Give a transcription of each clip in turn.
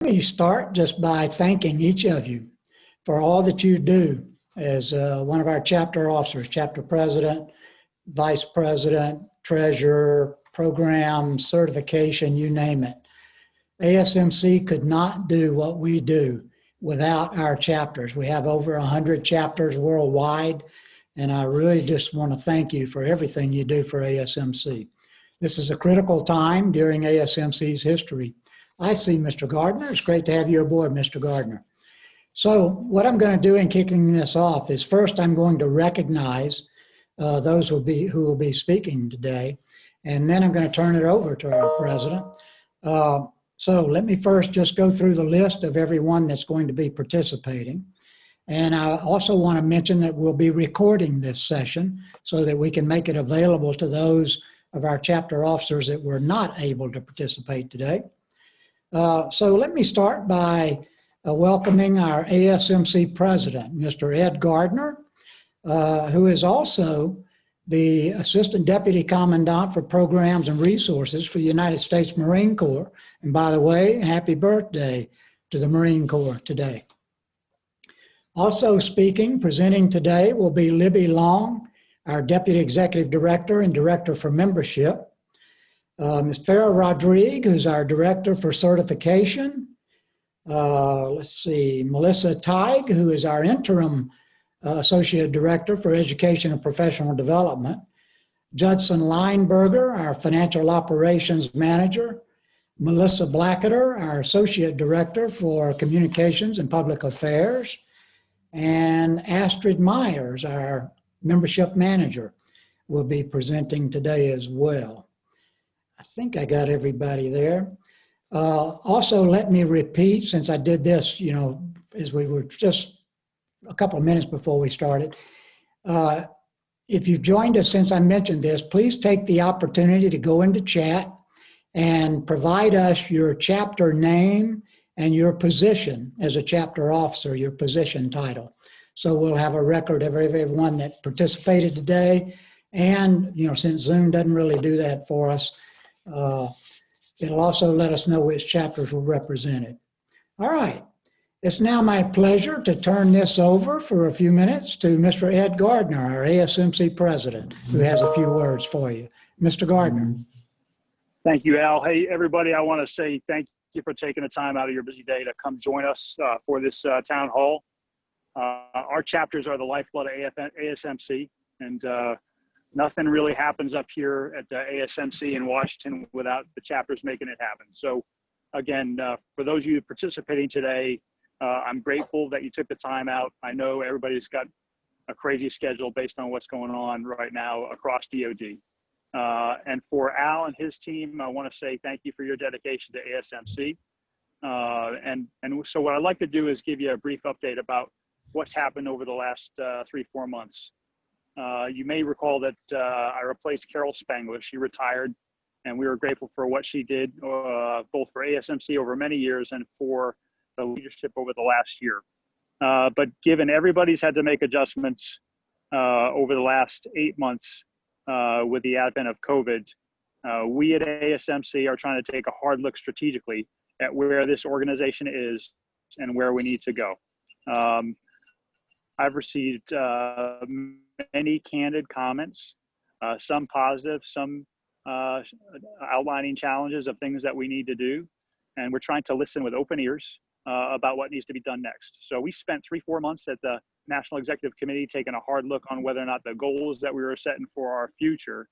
Let me start just by thanking each of you for all that you do as one of our chapter officers, chapter president, vice president, treasurer, program, certification, you name it. ASMC could not do what we do without our chapters. We have over 100 chapters worldwide, and I really just want to thank you for everything you do for ASMC. This is a critical time during ASMC's history. I see Mr. Gardner. It's great to have you aboard, Mr. Gardner. So what I'm going to do in kicking this off is first I'm going to recognize those who will be speaking today, and then I'm going to turn it over to our president. So let me first just go through the list of everyone that's going to be participating. And I also want to mention that we'll be recording this session so that we can make it available to those of our chapter officers that were not able to participate today. So let me start by welcoming our ASMC president, Mr. Ed Gardner, who is also the Assistant Deputy Commandant for Programs and Resources for the United States Marine Corps. And by the way, happy birthday to the Marine Corps today. Also speaking, presenting today will be Libby Long, our Deputy Executive Director and Director for Membership. Ms. Farah Rodrigue, who's our Director for Certification. Melissa Teig, who is our Interim Associate Director for Education and Professional Development. Judson Lineberger, our Financial Operations Manager. Melissa Blacketer, our Associate Director for Communications and Public Affairs. And Astrid Myers, our Membership Manager, will be presenting today as well. I think I got everybody there. Also, let me repeat, since I did this, as we were just a couple of minutes before we started, if you've joined us since I mentioned this, please take the opportunity to go into chat and provide us your chapter name and your position as a chapter officer, your position title. So we'll have a record of everyone that participated today. And, since Zoom doesn't really do that for us, it'll also let us know which chapters were represented. All right. It's now my pleasure to turn this over for a few minutes to Mr. Ed Gardner, our ASMC president, who has a few words for you. Mr. Gardner. Thank you, Al. Hey, everybody, I want to say thank you for taking the time out of your busy day to come join us for this town hall. Our chapters are the lifeblood of ASMC, and nothing really happens up here at ASMC in Washington without the chapters making it happen. So again, for those of you participating today, I'm grateful that you took the time out. I know everybody's got a crazy schedule based on what's going on right now across DOD. And for Al and his team, I want to say thank you for your dedication to ASMC. And so what I'd like to do is give you a brief update about what's happened over the last 3-4 months. You may recall that I replaced Carol Spangler. She retired, and we were grateful for what she did, both for ASMC over many years and for the leadership over the last year. But given everybody's had to make adjustments over the last 8 months with the advent of COVID, we at ASMC are trying to take a hard look strategically at where this organization is and where we need to go. I've received many candid comments, some positive, some outlining challenges of things that we need to do. And we're trying to listen with open ears about what needs to be done next. So we spent 3-4 months at the National Executive Committee taking a hard look on whether or not the goals that we were setting for our future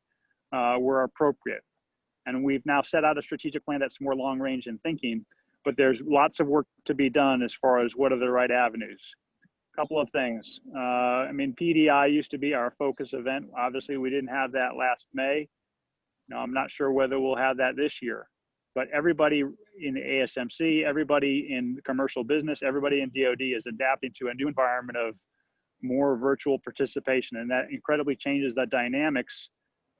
were appropriate. And we've now set out a strategic plan that's more long range in thinking, but there's lots of work to be done as far as what are the right avenues. Couple of things. PDI used to be our focus event. Obviously, we didn't have that last May. Now, I'm not sure whether we'll have that this year, but everybody in the ASMC, everybody in commercial business, everybody in DOD is adapting to a new environment of more virtual participation, and that incredibly changes the dynamics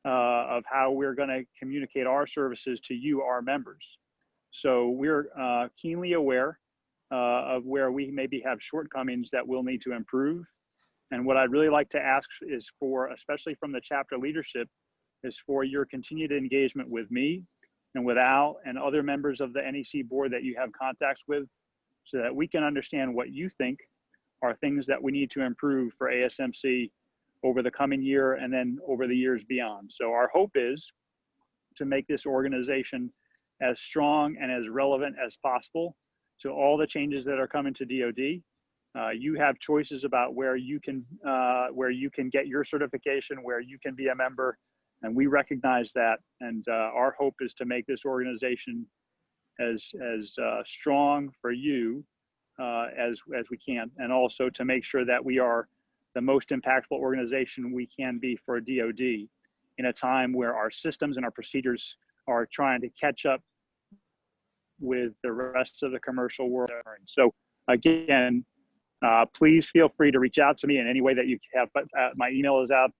of how we're going to communicate our services to you, our members. So we're keenly aware of where we maybe have shortcomings that we'll need to improve. And what I'd really like to ask is for, especially from the chapter leadership, is for your continued engagement with me and with Al and other members of the NEC board that you have contacts with, so that we can understand what you think are things that we need to improve for ASMC over the coming year and then over the years beyond. So our hope is to make this organization as strong and as relevant as possible to all the changes that are coming to DoD. You have choices about where you can get your certification, where you can be a member, and we recognize that. And our hope is to make this organization as strong for you as we can, and also to make sure that we are the most impactful organization we can be for DoD in a time where our systems and our procedures are trying to catch up with the rest of the commercial world. So again, please feel free to reach out to me in any way that you have. My email is out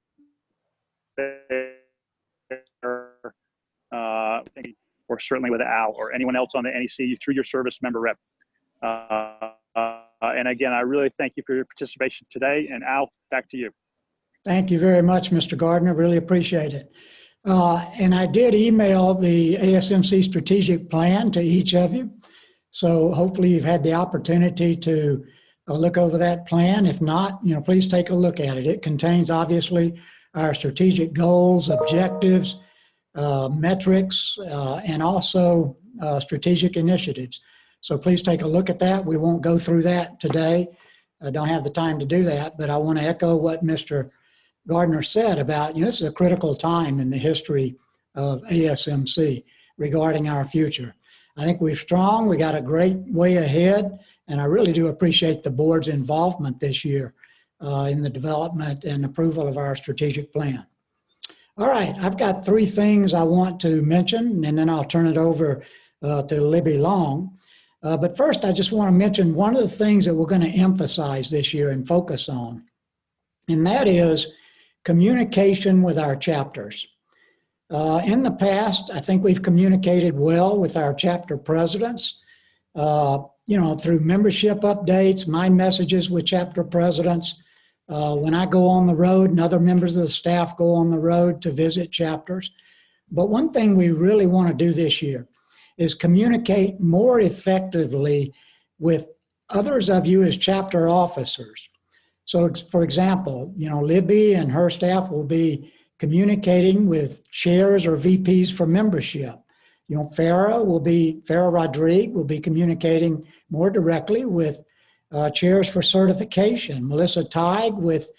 there, or certainly with Al or anyone else on the NEC through your service member rep. And again, I really thank you for your participation today. And Al, back to you. Thank you very much, Mr. Gardner. Really appreciate it. And I did email the ASMC strategic plan to each of you. So hopefully you've had the opportunity to look over that plan. If not, please take a look at it. It contains obviously our strategic goals, objectives, metrics, and also strategic initiatives. So please take a look at that. We won't go through that today. I don't have the time to do that, but I want to echo what Mr. Gardner said about, this is a critical time in the history of ASMC regarding our future. I think we're strong. We got a great way ahead, and I really do appreciate the board's involvement this year in the development and approval of our strategic plan. All right, I've got 3 things I want to mention, and then I'll turn it over to Libby Long. But first, I just want to mention one of the things that we're going to emphasize this year and focus on, and that is communication with our chapters. In the past, I think we've communicated well with our chapter presidents, through membership updates, my messages with chapter presidents, when I go on the road and other members of the staff go on the road to visit chapters. But one thing we really want to do this year is communicate more effectively with others of you as chapter officers. So for example, Libby and her staff will be communicating with chairs or VPs for membership. Farah Rodriguez will be communicating more directly with chairs for certification. Melissa Teig with,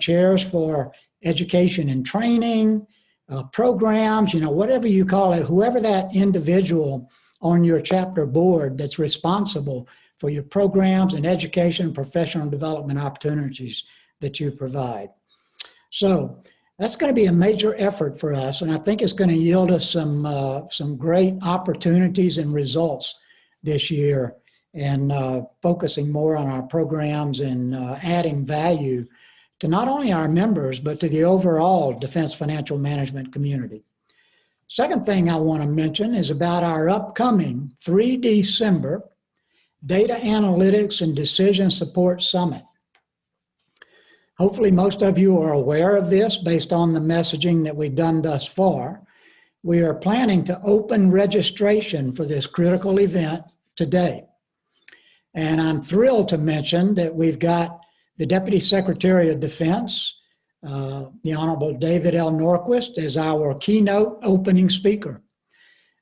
chairs for education and training, programs, whatever you call it, whoever that individual on your chapter board that's responsible for your programs and education and professional development opportunities that you provide. So that's going to be a major effort for us, and I think it's going to yield us some great opportunities and results this year, and focusing more on our programs and adding value to not only our members, but to the overall defense financial management community. Second thing I want to mention is about our upcoming 3 December Data Analytics and Decision Support Summit. Hopefully most of you are aware of this based on the messaging that we've done thus far. We are planning to open registration for this critical event today. And I'm thrilled to mention that we've got the Deputy Secretary of Defense, the Honorable David L. Norquist, as our keynote opening speaker.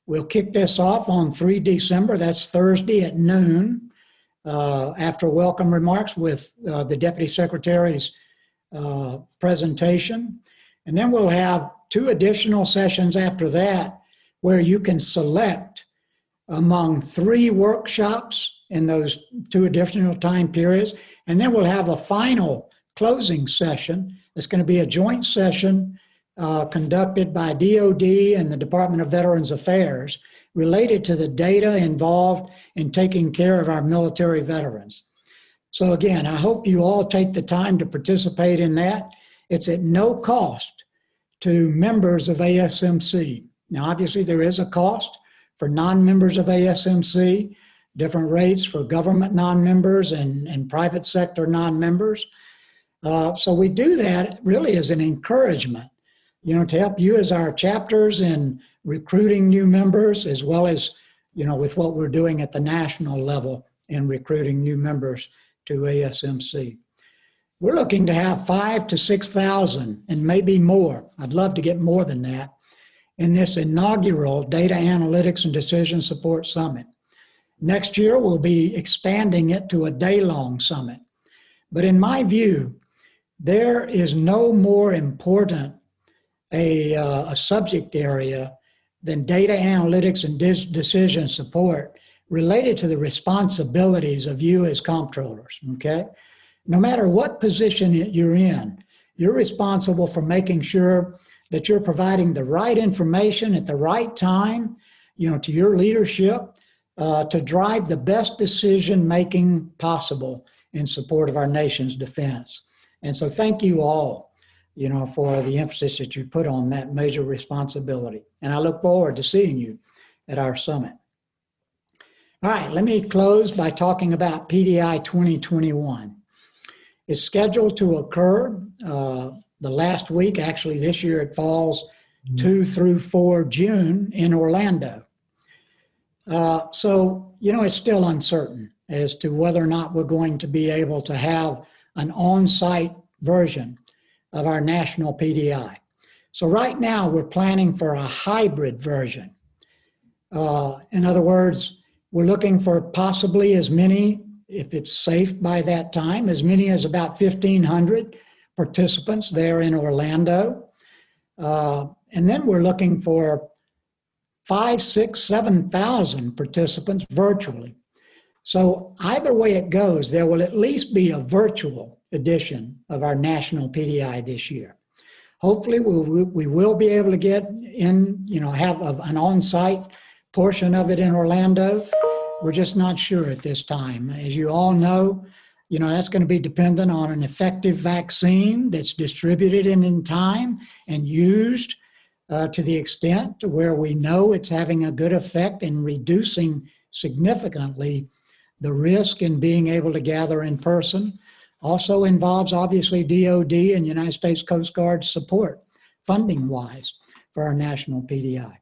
We'll kick this off on 3 December, that's Thursday at noon, after welcome remarks with the Deputy Secretary's presentation. And then we'll have 2 additional sessions after that where you can select among 3 workshops in those 2 additional time periods. And then we'll have a final closing session. It's going to be a joint session conducted by DoD and the Department of Veterans Affairs related to the data involved in taking care of our military veterans. So again, I hope you all take the time to participate in that. It's at no cost to members of ASMC. Now, obviously there is a cost for non-members of ASMC, different rates for government non-members and private sector non-members. So we do that really as an encouragement to help you as our chapters in recruiting new members, as well as, with what we're doing at the national level in recruiting new members to ASMC. We're looking to have 5,000 to 6,000 and maybe more. I'd love to get more than that in this inaugural Data Analytics and Decision Support Summit. Next year, we'll be expanding it to a day-long summit. But in my view, there is no more important a subject area than data analytics and decision support related to the responsibilities of you as comptrollers, okay? No matter what position you're in, you're responsible for making sure that you're providing the right information at the right time, to your leadership to drive the best decision-making possible in support of our nation's defense. And so thank you all, for the emphasis that you put on that major responsibility. And I look forward to seeing you at our summit. All right, let me close by talking about PDI 2021. It's scheduled to occur the last week. Actually, this year it falls 2 through 4 June in Orlando. So, it's still uncertain as to whether or not we're going to be able to have an on-site version of our national PDI. So right now we're planning for a hybrid version. In other words, we're looking for possibly as many, if it's safe by that time, as many as about 1,500 participants there in Orlando. And then we're looking for 5,000, 6,000, 7,000 participants virtually. So either way it goes, there will at least be a virtual edition of our national PDI this year. Hopefully we will be able to get in, have an on-site portion of it in Orlando. We're just not sure at this time. As you all know, that's going to be dependent on an effective vaccine that's distributed in time and used to the extent to where we know it's having a good effect in reducing significantly the risk in being able to gather in person. Also involves obviously DOD and United States Coast Guard support funding-wise for our national PDI.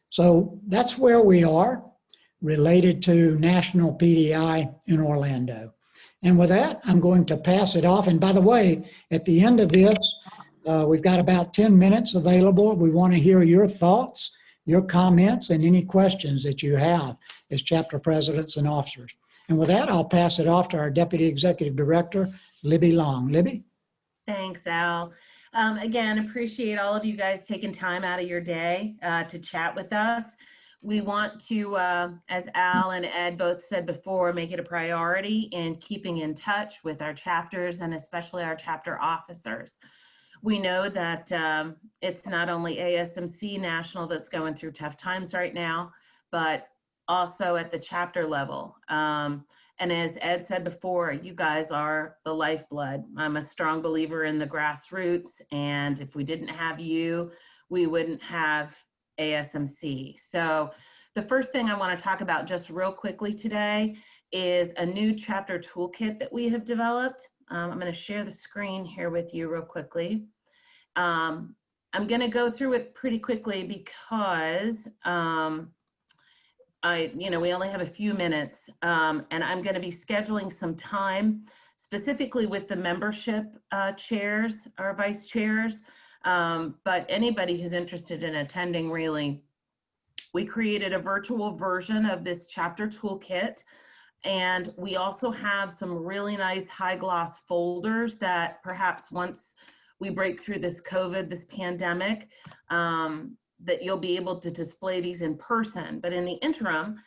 So that's where we are related to national PDI in Orlando. And with that, I'm going to pass it off. And by the way, at the end of this, we've got about 10 minutes available. We want to hear your thoughts, your comments, and any questions that you have as chapter presidents and officers. And with that, I'll pass it off to our Deputy Executive Director, Libby Long. Libby? Thanks, Al. Again, appreciate all of you guys taking time out of your day to chat with us. We want to, as Al and Ed both said before, make it a priority in keeping in touch with our chapters and especially our chapter officers. We know that it's not only ASMC National that's going through tough times right now, but also at the chapter level. And as Ed said before, you guys are the lifeblood. I'm a strong believer in the grassroots, and if we didn't have you, we wouldn't have ASMC. So the first thing I want to talk about just real quickly today is a new chapter toolkit that we have developed. I'm going to share the screen here with you real quickly. I'm going to go through it pretty quickly because we only have a few minutes, and I'm going to be scheduling some time specifically with the membership chairs or vice chairs, but anybody who's interested in attending, really. We created a virtual version of this chapter toolkit, and we also have some really nice high gloss folders that perhaps once we break through this COVID, this pandemic, that you'll be able to display these in person. But in the interim,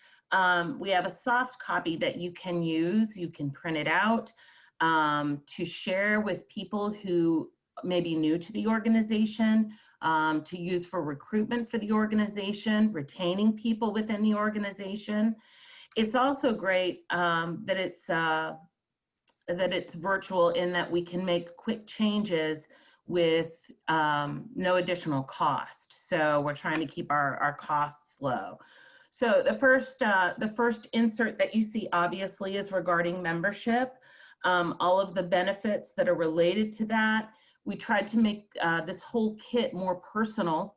we have a soft copy that you can use. You can print it out to share with people who may be new to the organization, to use for recruitment for the organization, retaining people within the organization. It's also great that it's virtual in that we can make quick changes with no additional cost. So we're trying to keep our costs low. So the first insert that you see obviously is regarding membership. All of the benefits that are related to that. We tried to make this whole kit more personal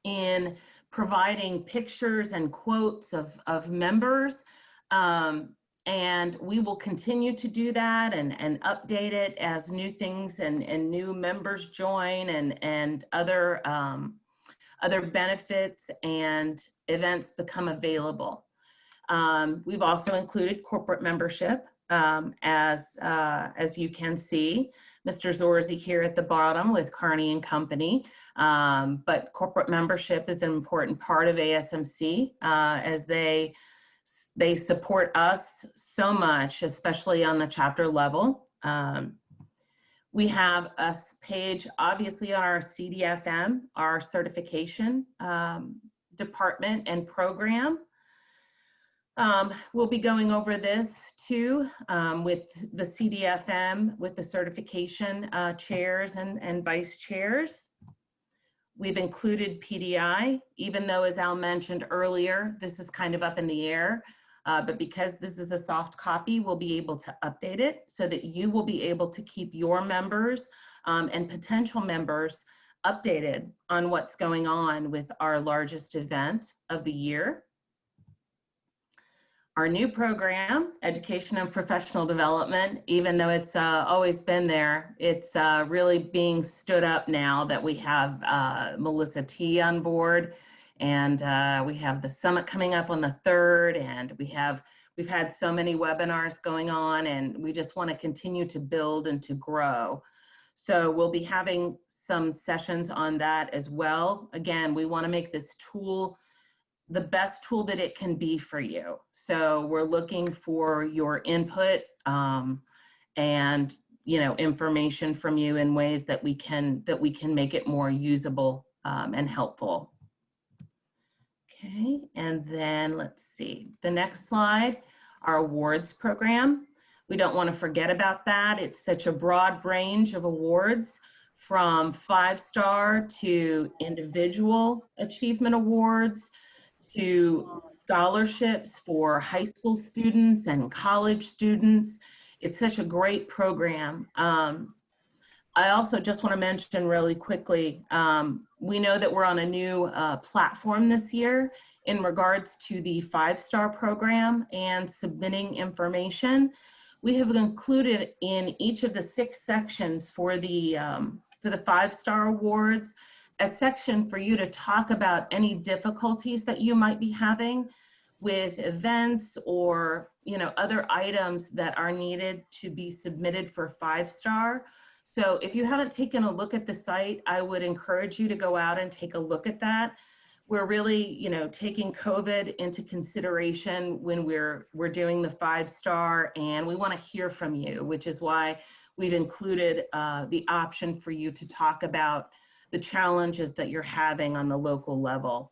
in providing pictures and quotes of members. And we will continue to do that and update it as new things and new members join and other benefits and events become available. We've also included corporate membership, as you can see. Mr. Zorzi here at the bottom with Carney and Company. But corporate membership is an important part of ASMC as they support us so much, especially on the chapter level. We have a page, obviously, on our CDFM, our certification department and program. We'll be going over this too with the CDFM, with the certification chairs and vice chairs. We've included PDI, even though, as Al mentioned earlier, this is kind of up in the air. But because this is a soft copy, we'll be able to update it so that you will be able to keep your members and potential members updated on what's going on with our largest event of the year. Our new program, Education and Professional Development, even though it's always been there, it's really being stood up now that we have Melissa T on board, and we have the summit coming up on the 3rd, and we've had so many webinars going on, and we just want to continue to build and to grow. So we'll be having some sessions on that as well. Again, we want to make this tool the best tool that it can be for you. So we're looking for your input and information from you in ways that we can make it more usable and helpful. Okay, and then let's see, the next slide, our awards program. We don't want to forget about that. It's such a broad range of awards, from 5-star to individual achievement awards, to scholarships for high school students and college students. It's such a great program. I also just want to mention really quickly, we know that we're on a new platform this year in regards to the 5-star program and submitting information. We have included in each of the 6 sections for the 5-star awards a section for you to talk about any difficulties that you might be having with events or other items that are needed to be submitted for 5-star. So if you haven't taken a look at the site, I would encourage you to go out and take a look at that. We're really taking COVID into consideration when we're doing the 5-star, and we want to hear from you, which is why we've included the option for you to talk about the challenges that you're having on the local level.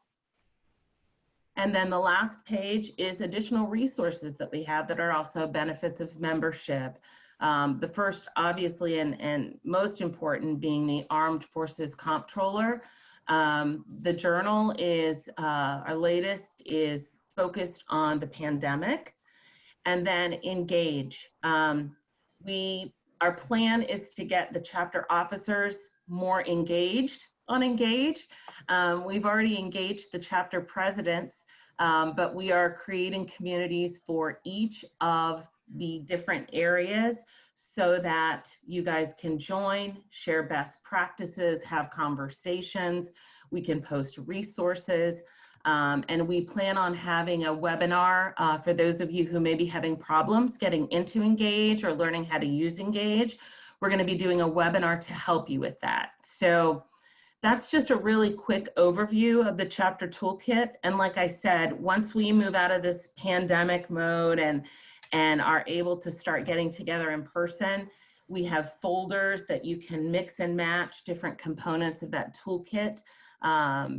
And then the last page is additional resources that we have that are also benefits of membership. The first, obviously, and most important being the Armed Forces Comptroller. The journal is, our latest is focused on the pandemic. And then Engage. Our plan is to get the chapter officers more engaged on Engage. We've already engaged the chapter presidents, but we are creating communities for each of the different areas so that you guys can join, share best practices, have conversations. We can post resources. And we plan on having a webinar for those of you who may be having problems getting into Engage or learning how to use Engage. We're going to be doing a webinar to help you with that. So that's just a really quick overview of the chapter toolkit. And like I said, once we move out of this pandemic mode and are able to start getting together in person, we have folders that you can mix and match different components of that toolkit.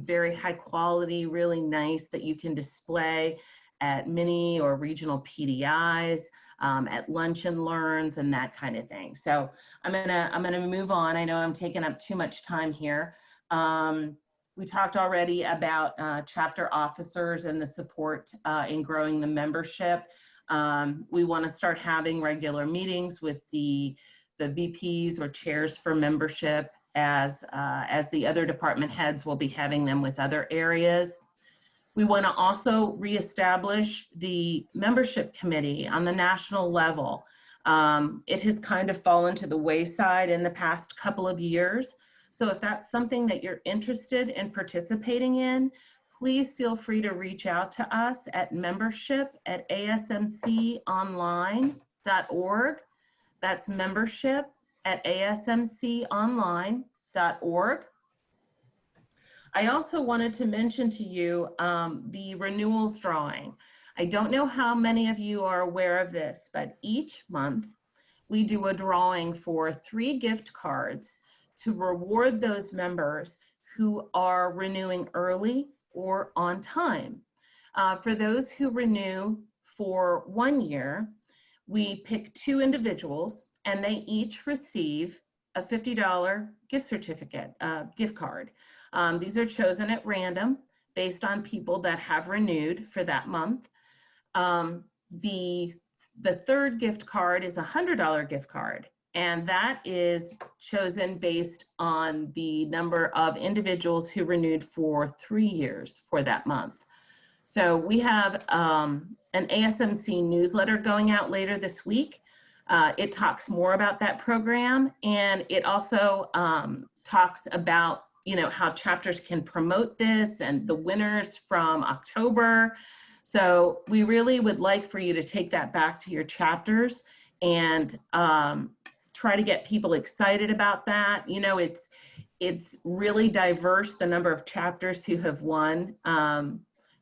Very high quality, really nice, that you can display at mini or regional PDIs, at lunch and learns and that kind of thing. So I'm gonna move on. I know I'm taking up too much time here. We talked already about chapter officers and the support in growing the membership. We want to start having regular meetings with the the VPs or chairs for membership as the other department heads will be having them with other areas. We want to also reestablish the membership committee on the national level. It has kind of fallen to the wayside in the past couple of years. So if that's something that you're interested in participating in, please feel free to reach out to us at membership@asmconline.org. That's membership@asmconline.org. I also wanted to mention to you the renewals drawing. I don't know how many of you are aware of this, but each month we do a drawing for 3 gift cards to reward those members who are renewing early or on time. For those who renew for 1 year, we pick 2 individuals and they each receive a $50 gift certificate, gift card. These are chosen at random based on people that have renewed for that month. The third gift card is a $100 gift card, and that is chosen based on the number of individuals who renewed for 3 years for that month. So we have an ASMC newsletter going out later this week. It talks more about that program, and it also talks about, you know, how chapters can promote this and the winners from October. So we really would like for you to take that back to your chapters and try to get people excited about that. You know, it's really diverse, the number of chapters who have won.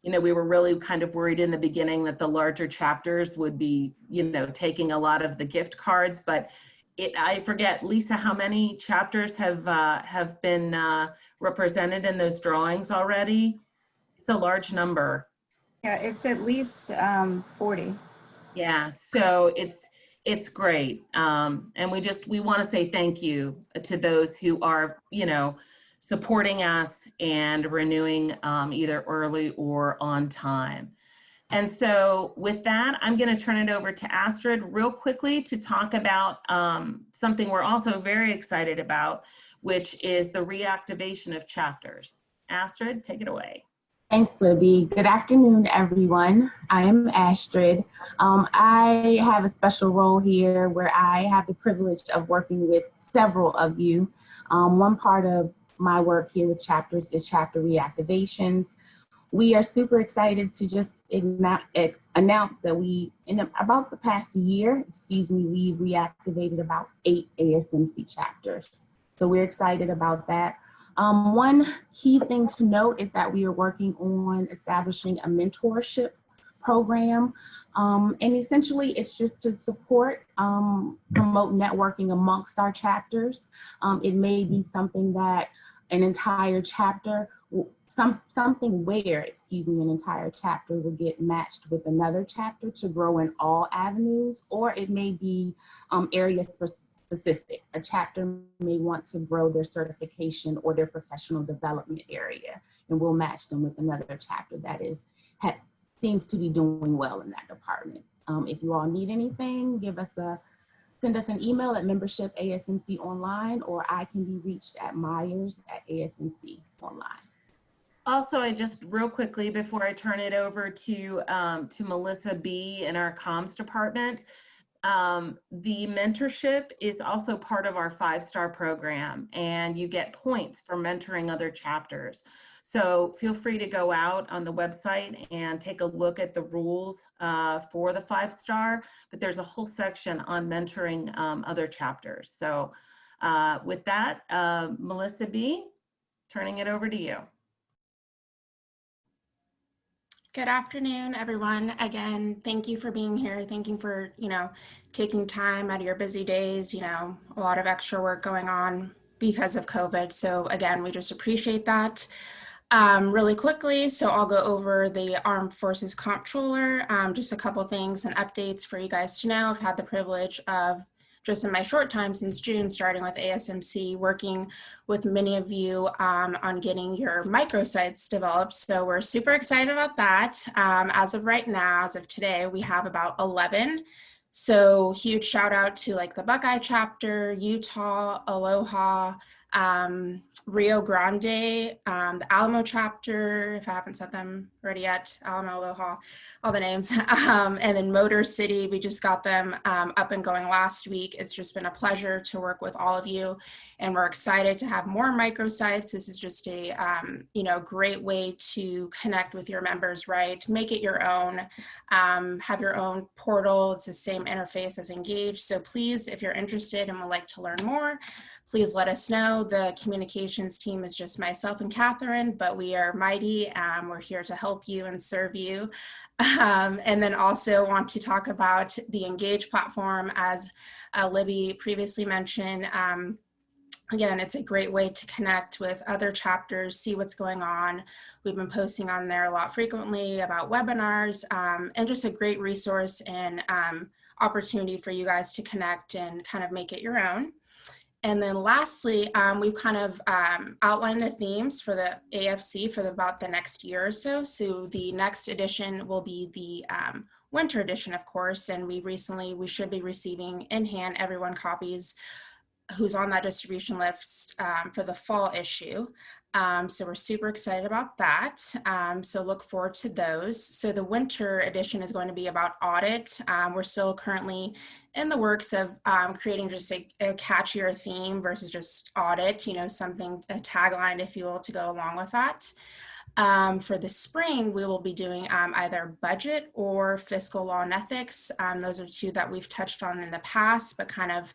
You know, we were really kind of worried in the beginning that the larger chapters would be, you know, taking a lot of the gift cards, but I forget, Lisa, how many chapters have been represented in those drawings already? It's a large number. Yeah, it's at least 40. Yeah, so it's great. And we want to say thank you to those who are, you know, supporting us and renewing either early or on time. And so with that, I'm going to turn it over to Astrid real quickly to talk about something we're also very excited about, which is the reactivation of chapters. Astrid, take it away. Thanks, Libby. Good afternoon, everyone. I'm Astrid. I have a special role here where I have the privilege of working with several of you. One part of my work here with chapters is chapter reactivations. We are super excited to just announce that in about the past year, we've reactivated about 8 ASMC chapters. So we're excited about that. One key thing to note is that we are working on establishing a mentorship program. And essentially it's just to support, promote networking amongst our chapters. It may be something that an entire chapter, an entire chapter will get matched with another chapter to grow in all avenues, or it may be area specific. A chapter may want to grow their certification or their professional development area, and we'll match them with another chapter that seems to be doing well in that department. If you all need anything, send us an email at membership@asmconline, or I can be reached at myers@asmconline. Also, I just real quickly before I turn it over to Melissa B in our comms department, the mentorship is also part of our 5-star program, and you get points for mentoring other chapters. So feel free to go out on the website and take a look at the rules for the 5-star, but there's a whole section on mentoring other chapters. So with that, Melissa B, turning it over to you. Good afternoon, everyone. Again, thank you for being here. Thank you for, taking time out of your busy days, a lot of extra work going on because of COVID. So again, we just appreciate that. Really quickly, so I'll go over the Armed Forces Comptroller, just a couple things and updates for you guys to know. I've had the privilege of, just in my short time since June, starting with ASMC, working with many of you on getting your microsites developed. So we're super excited about that. As of right now, as of today, we have about 11. So huge shout out to like the Buckeye chapter, Utah, Aloha, Rio Grande, the Alamo chapter, if I haven't said them already yet, Alamo, Aloha, all the names, and then Motor City, we just got them up and going last week. It's just been a pleasure to work with all of you, and we're excited to have more microsites. This is just a great way to connect with your members, right? Make it your own, have your own portal. It's the same interface as Engage. So please, if you're interested and would like to learn more, please let us know. The communications team is just myself and Catherine, but we are mighty. We're here to help you and serve you. And then also want to talk about the Engage platform, as Libby previously mentioned. Again, it's a great way to connect with other chapters, see what's going on. We've been posting on there a lot frequently about webinars, and just a great resource and opportunity for you guys to connect and kind of make it your own. And then lastly, we've kind of outlined the themes for the AFC for about the next year or so. So the next edition will be the winter edition, of course, and we should be receiving in hand everyone copies who's on that distribution list for the fall issue. So we're super excited about that. So look forward to those. So the winter edition is going to be about audit. We're still currently in the works of creating just a catchier theme versus just audit, something, a tagline, if you will, to go along with that. For the spring, we will be doing either budget or fiscal law and ethics. Those are two that we've touched on in the past, but kind of,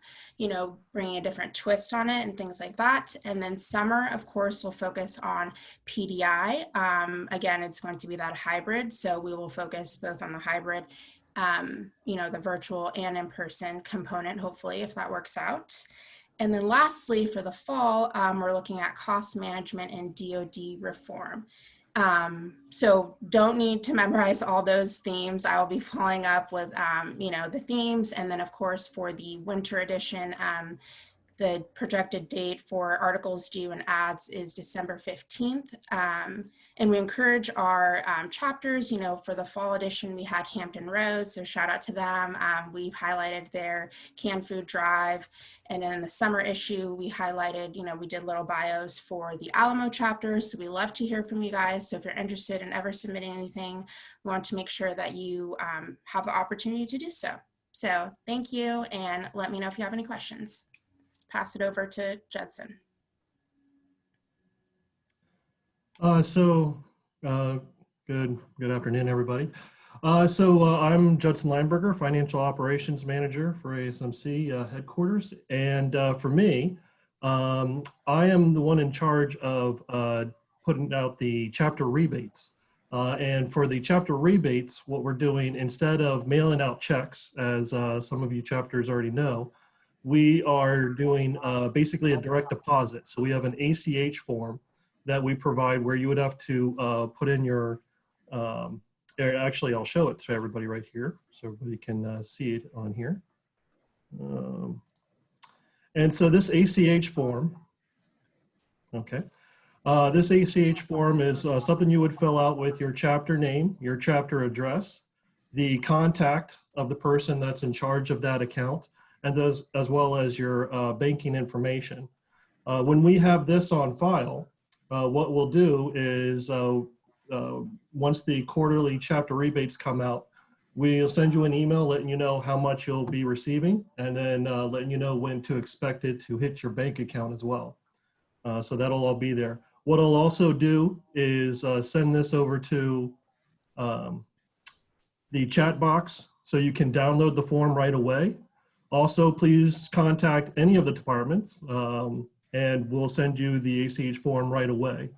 bringing a different twist on it and things like that. And then summer, of course, will focus on PDI. Again, it's going to be that hybrid. So we will focus both on the hybrid, the virtual and in-person component, hopefully, if that works out. And then lastly, for the fall, we're looking at cost management and DoD reform. So don't need to memorize all those themes. I will be following up with, the themes. And then of course, for the winter edition, the projected date for articles due and ads is December 15th. And we encourage our chapters, for the fall edition, we had Hampton Roads, so shout out to them. We've highlighted their canned food drive. And in the summer issue, we highlighted, we did little bios for the Alamo chapters. So we love to hear from you guys. So if you're interested in ever submitting anything, we want to make sure that you have the opportunity to do so. So thank you, and let me know if you have any questions. Pass it over to Judson. Good afternoon, everybody. I'm Judson Lineberger, Financial Operations Manager for ASMC headquarters. And for me, I am the one in charge of putting out the chapter rebates. And for the chapter rebates, what we're doing, instead of mailing out checks, as some of you chapters already know, we are doing basically a direct deposit. So we have an ACH form that we provide where you would have to put in your, actually I'll show it to everybody right here so everybody can see it on here. And so this ACH form, okay, this ACH form is something you would fill out with your chapter name, your chapter address, the contact of the person that's in charge of that account, and those, as well as your banking information. When we have this on file, what we'll do is once the quarterly chapter rebates come out, we'll send you an email letting you know how much you'll be receiving, and then letting you know when to expect it to hit your bank account as well. So that'll all be there. What I'll also do is send this over to the chat box so you can download the form right away. Also, please contact any of the departments and we'll send you the ACH form right away.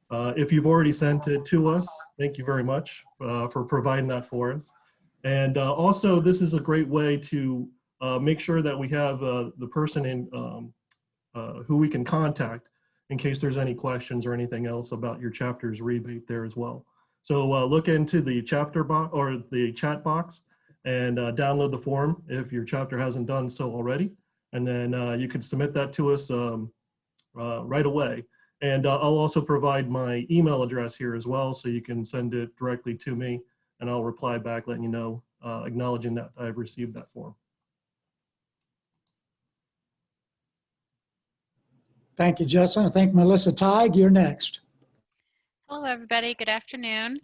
If you've already sent it to us, thank you very much for providing that for us. And also, this is a great way to make sure that we have the person in who we can contact in case there's any questions or anything else about your chapter's rebate there as well. So look into the chapter box or the chat box and download the form if your chapter hasn't done so already. And then you can submit that to us right away. And I'll also provide my email address here as well, so you can send it directly to me and I'll reply back letting you know acknowledging that I've received that form. Thank you, Justin. I think Melissa Teig, you're next. Hello, everybody. Good afternoon.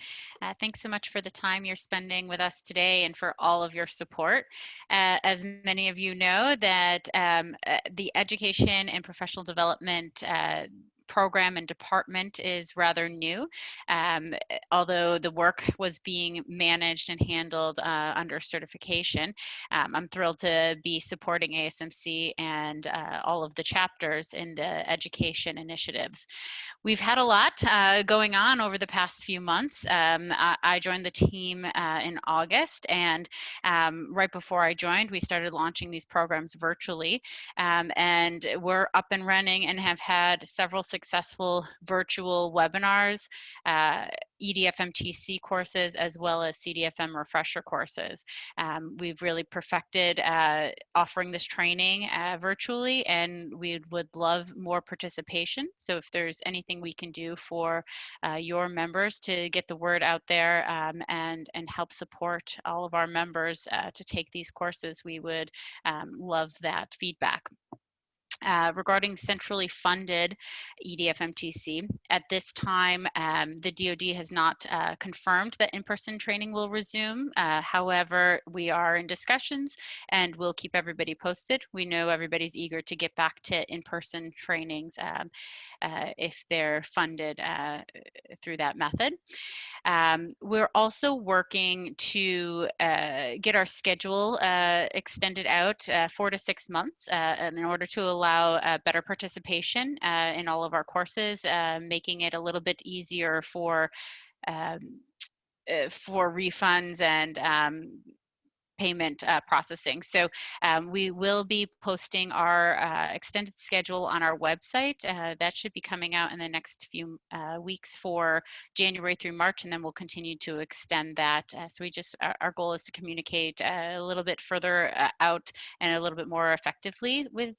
Thanks so much for the time you're spending with us today and for all of your support. As many of you know, that the Education and Professional Development program and department is rather new, although the work was being managed and handled under certification. I'm thrilled to be supporting ASMC and all of the chapters in the education initiatives. We've had a lot going on over the past few months. I joined the team in August, and right before I joined, we started launching these programs virtually, and we're up and running and have had several successful virtual webinars, EDFMTC courses, as well as CDFM refresher courses. We've really perfected offering this training virtually, and we would love more participation. So if there's anything we can do for your members to get the word out there and help support all of our members to take these courses, we would love that feedback. Regarding centrally funded EDFMTC, at this time, the DoD has not confirmed that in-person training will resume. However, we are in discussions and we'll keep everybody posted. We know everybody's eager to get back to in-person trainings if they're funded through that method. We're also working to get our schedule extended out 4 to 6 months in order to allow better participation in all of our courses, making it a little bit easier for refunds and payment processing. So we will be posting our extended schedule on our website. That should be coming out in the next few weeks for January through March, and then we'll continue to extend that. So our goal is to communicate a little bit further out and a little bit more effectively with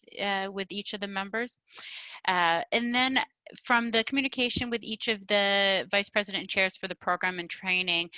each of the members. And then from the communication with each of the vice president and chairs for the program and training,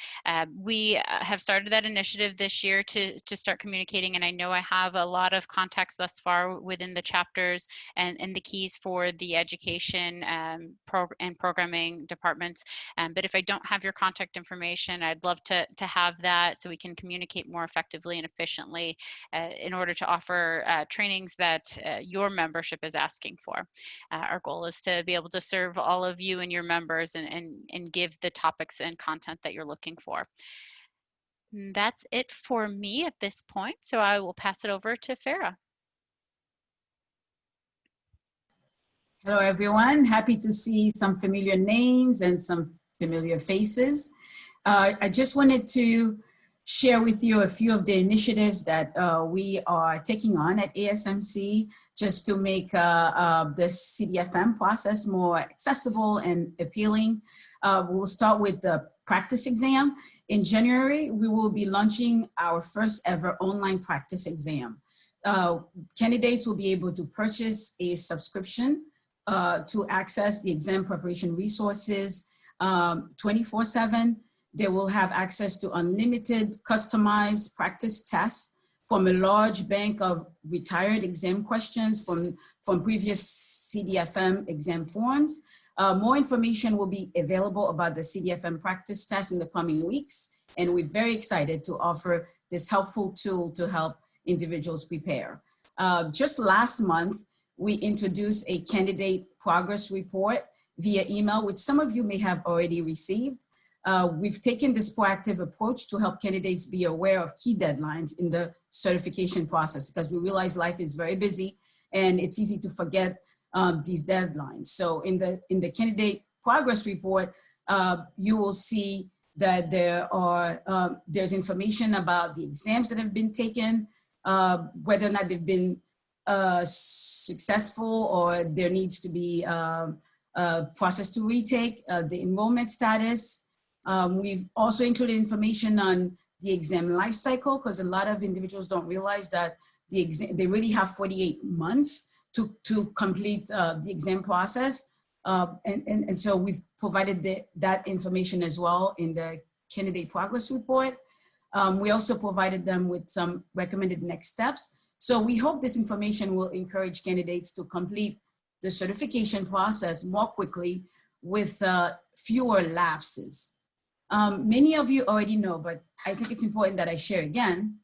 we have started that initiative this year to start communicating, and I know I have a lot of contacts thus far within the chapters and the keys for the education and programming departments. But if I don't have your contact information, I'd love to have that so we can communicate more effectively and efficiently in order to offer trainings that your membership is asking for. Our goal is to be able to serve all of you and your members and give the topics and content that you're looking for. And that's it for me at this point, so I will pass it over to Farah. Hello, everyone. Happy to see some familiar names and some familiar faces. I just wanted to share with you a few of the initiatives that we are taking on at ASMC just to make the CDFM process more accessible and appealing. We'll start with the practice exam. In January, we will be launching our first ever online practice exam. Candidates will be able to purchase a subscription to access the exam preparation resources 24/7. They will have access to unlimited customized practice tests from a large bank of retired exam questions from previous CDFM exam forms. More information will be available about the CDFM practice test in the coming weeks, and we're very excited to offer this helpful tool to help individuals prepare. Just last month, we introduced a candidate progress report via email, which some of you may have already received. We've taken this proactive approach to help candidates be aware of key deadlines in the certification process, because we realize life is very busy and it's easy to forget these deadlines. So in the candidate progress report, you will see that there's information about the exams that have been taken, whether or not they've been successful or there needs to be a process to retake, the enrollment status. We've also included information on the exam life cycle, because a lot of individuals don't realize that they really have 48 months to complete the exam process. And so we've provided that information as well in the candidate progress report. We also provided them with some recommended next steps. So we hope this information will encourage candidates to complete the certification process more quickly with fewer lapses. Many of you already know, but I think it's important that I share again,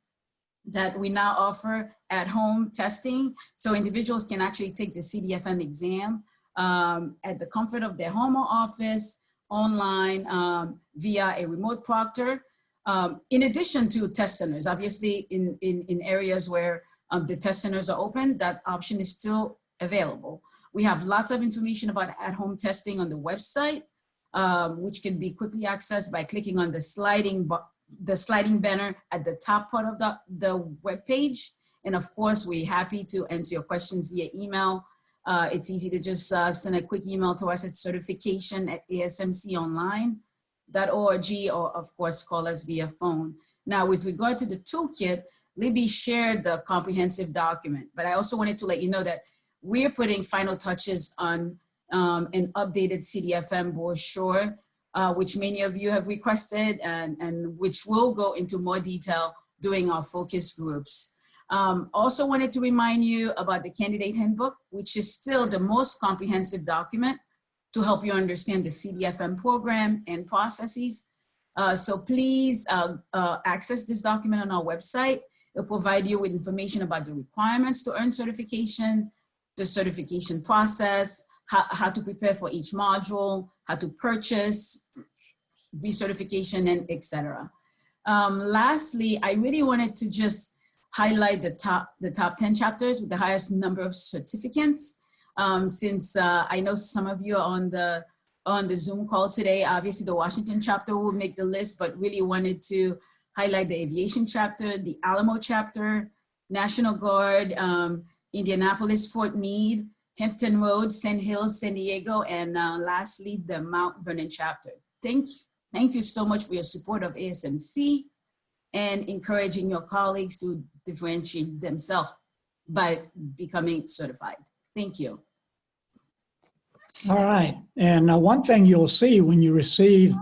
that we now offer at-home testing. So individuals can actually take the CDFM exam at the comfort of their home or office, online, via a remote proctor. In addition to test centers, obviously in areas where the test centers are open, that option is still available. We have lots of information about at-home testing on the website, which can be quickly accessed by clicking on the sliding banner at the top part of the web page. And of course, we're happy to answer your questions via email. It's easy to just send a quick email to us at certification@asmconline.org, or of course, call us via phone. Now, with regard to the toolkit, Libby shared the comprehensive document, but I also wanted to let you know that we're putting final touches on an updated CDFM brochure, which many of you have requested, and which will go into more detail during our focus groups. Also wanted to remind you about the candidate handbook, which is still the most comprehensive document to help you understand the CDFM program and processes. So please access this document on our website. It'll provide you with information about the requirements to earn certification, the certification process, how to prepare for each module, how to purchase recertification, and etc. Lastly, I really wanted to just highlight the top 10 chapters with the highest number of certificates. Since I know some of you are on the Zoom call today, obviously the Washington chapter will make the list, but really wanted to highlight the aviation chapter, the Alamo chapter, National Guard, Indianapolis, Fort Meade, Hampton Roads, Sand Hills, San Diego, and lastly, the Mount Vernon chapter. Thank you so much for your support of ASMC and encouraging your colleagues to differentiate themselves by becoming certified. Thank you. All right. And one thing you'll see when you receive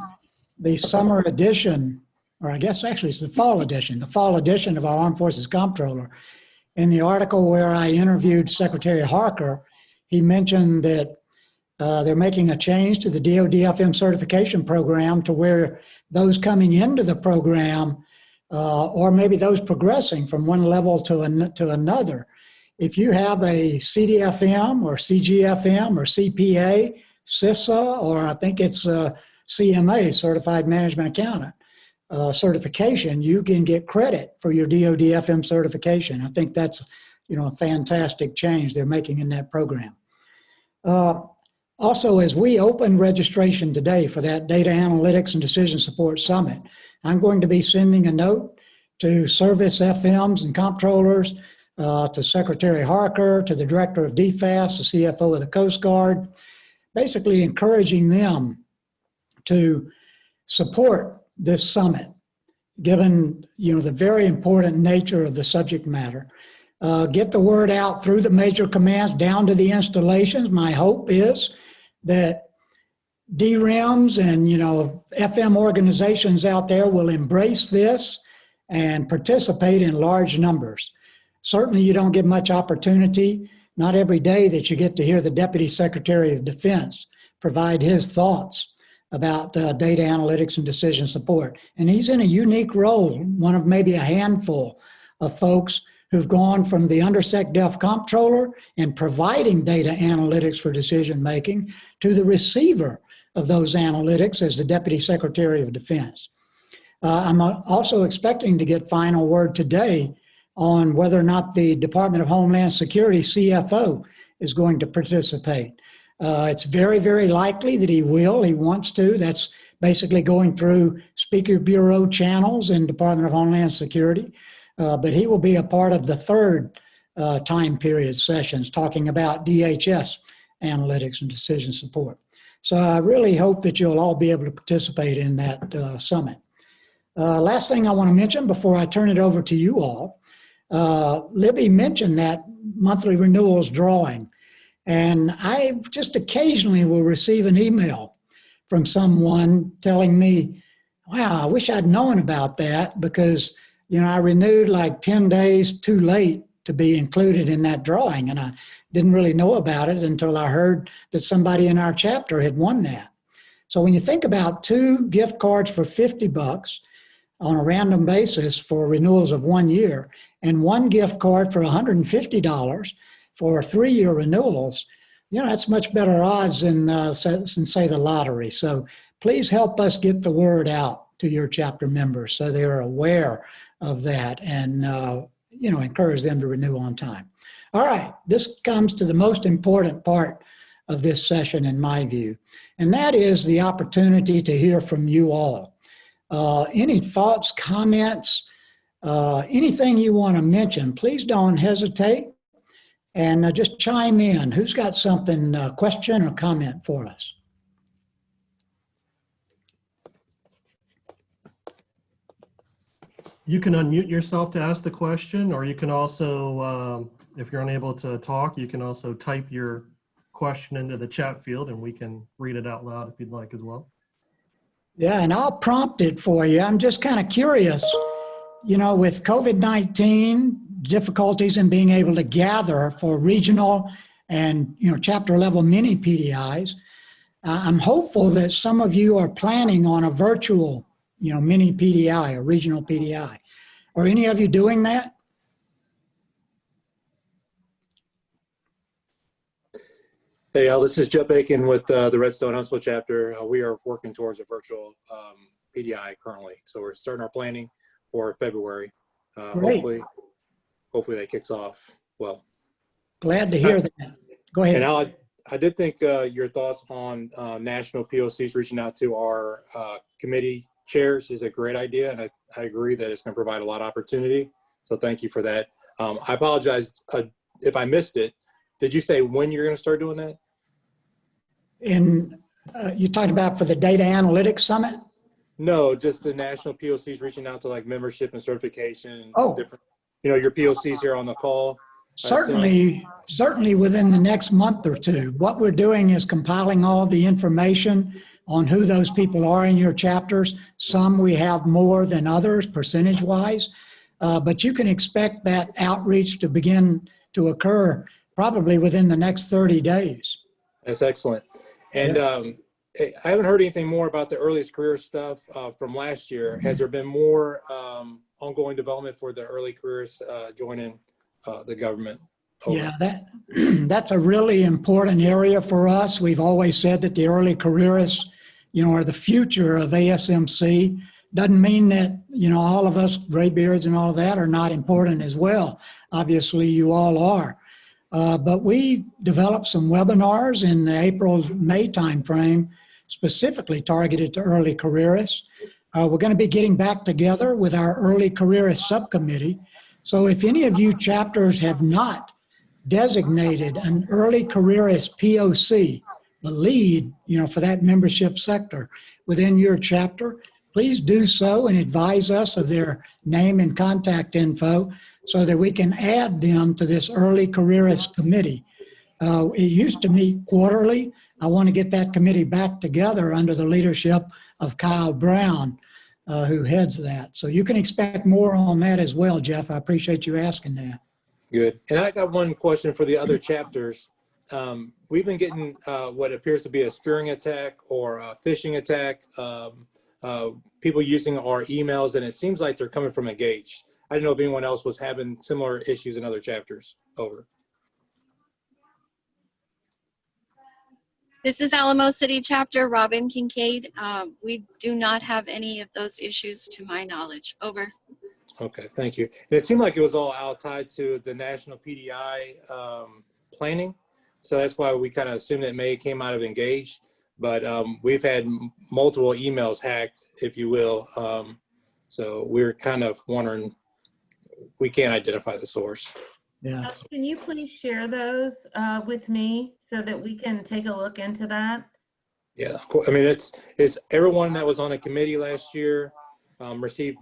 the summer edition, or I guess actually it's the fall edition of our Armed Forces Comptroller. In the article where I interviewed Secretary Harker, he mentioned that they're making a change to the DoD FM certification program to where those coming into the program, or maybe those progressing from one level to another, if you have a CDFM or CGFM or CPA, CISA, or I think it's CMA, Certified Management Accountant, certification, you can get credit for your DoD FM certification. I think that's, a fantastic change they're making in that program. Also, as we open registration today for that Data Analytics and Decision Support Summit, I'm going to be sending a note to service FMs and comptrollers, to Secretary Harker, to the Director of DFAS, the CFO of the Coast Guard, basically encouraging them to support this summit, given the very important nature of the subject matter. Get the word out through the major commands down to the installations. My hope is that DREMs and FM organizations out there will embrace this and participate in large numbers. Certainly you don't get much opportunity, not every day, that you get to hear the Deputy Secretary of Defense provide his thoughts about data analytics and decision support. And he's in a unique role, one of maybe a handful of folks who've gone from the Undersec-Def Comptroller and providing data analytics for decision making to the receiver of those analytics as the Deputy Secretary of Defense. I'm also expecting to get final word today on whether or not the Department of Homeland Security CFO is going to participate. It's very, very likely that he will. He wants to. That's basically going through Speaker Bureau channels in Department of Homeland Security. But he will be a part of the third time period sessions talking about DHS analytics and decision support. So I really hope that you'll all be able to participate in that summit. Last thing I want to mention before I turn it over to you all, Libby mentioned that monthly renewals drawing. And I just occasionally will receive an email from someone telling me, Wow, I wish I'd known about that because, I renewed like 10 days too late to be included in that drawing. And I didn't really know about it until I heard that somebody in our chapter had won that. So when you think about 2 gift cards for $50 on a random basis for renewals of 1 year and 1 gift card for $150 for 3-year renewals, that's much better odds than say the lottery. So please help us get the word out to your chapter members so they're aware of that and, encourage them to renew on time. All right, this comes to the most important part of this session in my view, and that is the opportunity to hear from you all. Any thoughts, comments, anything you want to mention, please don't hesitate and just chime in. Who's got something, question or comment for us? You can unmute yourself to ask the question, or you can also, if you're unable to talk, you can also type your question into the chat field and we can read it out loud if you'd like as well. Yeah, and I'll prompt it for you. I'm just kind of curious, with COVID-19, difficulties in being able to gather for regional and, chapter level mini PDIs, I'm hopeful that some of you are planning on a virtual, mini PDI or regional PDI. Are any of you doing that? Hey, Al, this is Jeff Bacon with the Redstone Huntsville chapter. We are working towards a virtual PDI currently. So we're starting our planning for February. Hopefully that kicks off well. Glad to hear that. Go ahead. And Al, I did think your thoughts on national POCs reaching out to our committee chairs is a great idea. And I agree that it's going to provide a lot of opportunity. So thank you for that. I apologize if I missed it. Did you say when you're going to start doing that? And you talked about for the Data Analytics Summit? No, just the national POCs reaching out to like membership and certification. Oh. Different, your POCs here on the call. Certainly within the next month or two. What we're doing is compiling all the information on who those people are in your chapters. Some we have more than others percentage-wise, but you can expect that outreach to begin to occur probably within the next 30 days. That's excellent. And I haven't heard anything more about the earliest career stuff from last year. Has there been more ongoing development for the early careers joining the government? Yeah, that's a really important area for us. We've always said that the early careerists, are the future of ASMC. Doesn't mean that, all of us graybeards and all of that are not important as well. Obviously, you all are. But we developed some webinars in the April-May timeframe, specifically targeted to early careerists. We're going to be getting back together with our early careerist subcommittee. So if any of you chapters have not designated an early careerist POC, the lead, for that membership sector within your chapter, please do so and advise us of their name and contact info so that we can add them to this early careerist committee. It used to meet quarterly. I want to get that committee back together under the leadership of Kyle Brown, who heads that. So you can expect more on that as well, Jeff. I appreciate you asking that. Good. And I got one question for the other chapters. We've been getting what appears to be a spearing attack or a phishing attack, people using our emails, and it seems like they're coming from Engage. I didn't know if anyone else was having similar issues in other chapters. Over. This is Alamo City Chapter, Robin Kincaid. We do not have any of those issues to my knowledge. Over. Okay, thank you. And it seemed like it was all tied to the national PDI planning. So that's why we kind of assumed it may came out of Engage. But we've had multiple emails hacked, if you will. So we're kind of wondering, we can't identify the source. Yeah. Can you please share those with me so that we can take a look into that? Yeah, I mean, it's everyone that was on a committee last year received,